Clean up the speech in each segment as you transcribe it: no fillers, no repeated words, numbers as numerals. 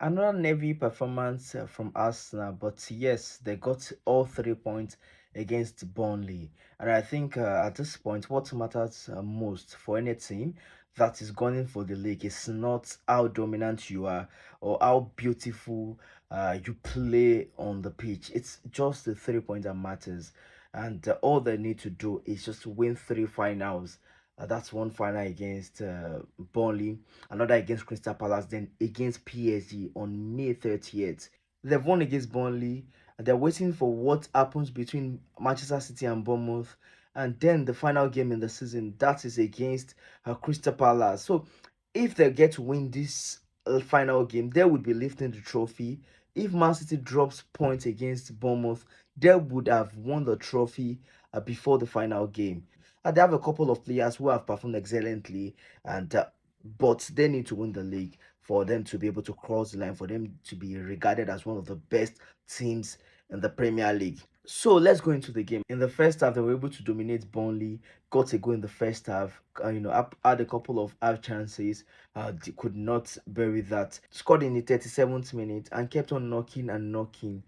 Another Navy performance from Arsenal, but yes, they got all 3 points against Burnley. And I think at this point, what matters most for any team that is gunning for the league is not how dominant you are or how beautiful you play on the pitch. It's just the 3 points that matters. And all they need to do is just win three finals. That's one final against Burnley, another against Crystal Palace, then against PSG on May 30th. They've won against Burnley, and they're waiting for what happens between Manchester City and Bournemouth, and then the final game in the season that is against Crystal Palace. So, if they get to win this final game, they would be lifting the trophy. If Man City drops points against Bournemouth, they would have won the trophy before the final game. And they have a couple of players who have performed excellently, and but they need to win the league for them to be able to cross the line, for them to be regarded as one of the best teams in the Premier League. So let's go into the game. In the first half, they were able to dominate Burnley, got a goal in the first half, had a couple of half chances, they could not bury that. Scored in the 37th minute and kept on knocking and knocking.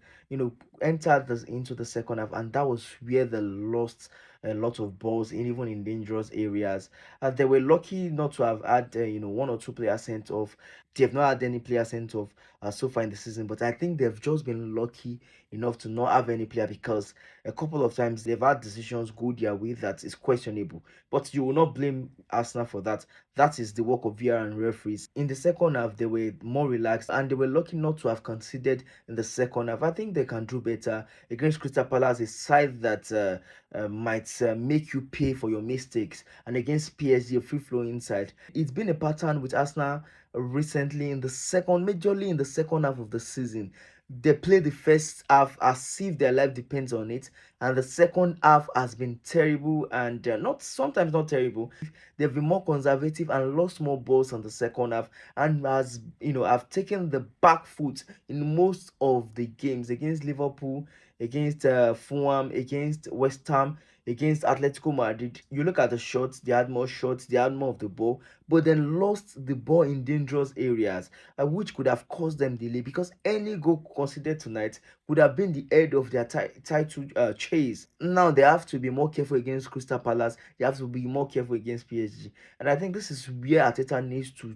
Entered into the second half, and that was where they lost a lot of balls, even in dangerous areas. They were lucky not to have had, one or two players sent off. They have not had any players sent off so far in the season, but I think they've just been lucky enough to not have any player because a couple of times they've had decisions go their way that is questionable. But you will not blame Arsenal for that. That is the work of VR and referees. In the second half, they were more relaxed and they were lucky not to have conceded in the second half. I think they can do better against Crystal Palace, a side that might make you pay for your mistakes, and against PSG, a free flowing side. It's been a pattern with Arsenal recently majorly in the second half of the season. They play the first half as if their life depends on it, and the second half has been terrible and not sometimes not terrible. They've been more conservative and lost more balls on the second half, and has have taken the back foot in most of the games against Liverpool, against Fulham, against West Ham, against Atletico Madrid. You look at the shots, they had more shots, they had more of the ball, but then lost the ball in dangerous areas, which could have caused them delay because any goal considered tonight would have been the head of their title chase. Now they have to be more careful against Crystal Palace, they have to be more careful against PSG, and I think this is where Ateta needs to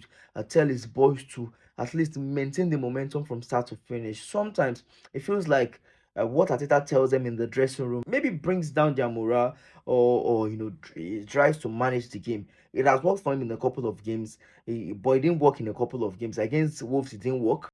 tell his boys to at least maintain the momentum from start to finish. Sometimes it feels like what Ateta tells them in the dressing room maybe brings down their morale, or he tries to manage the game. It has worked for him in a couple of games, but it didn't work in a couple of games. Against Wolves, it didn't work.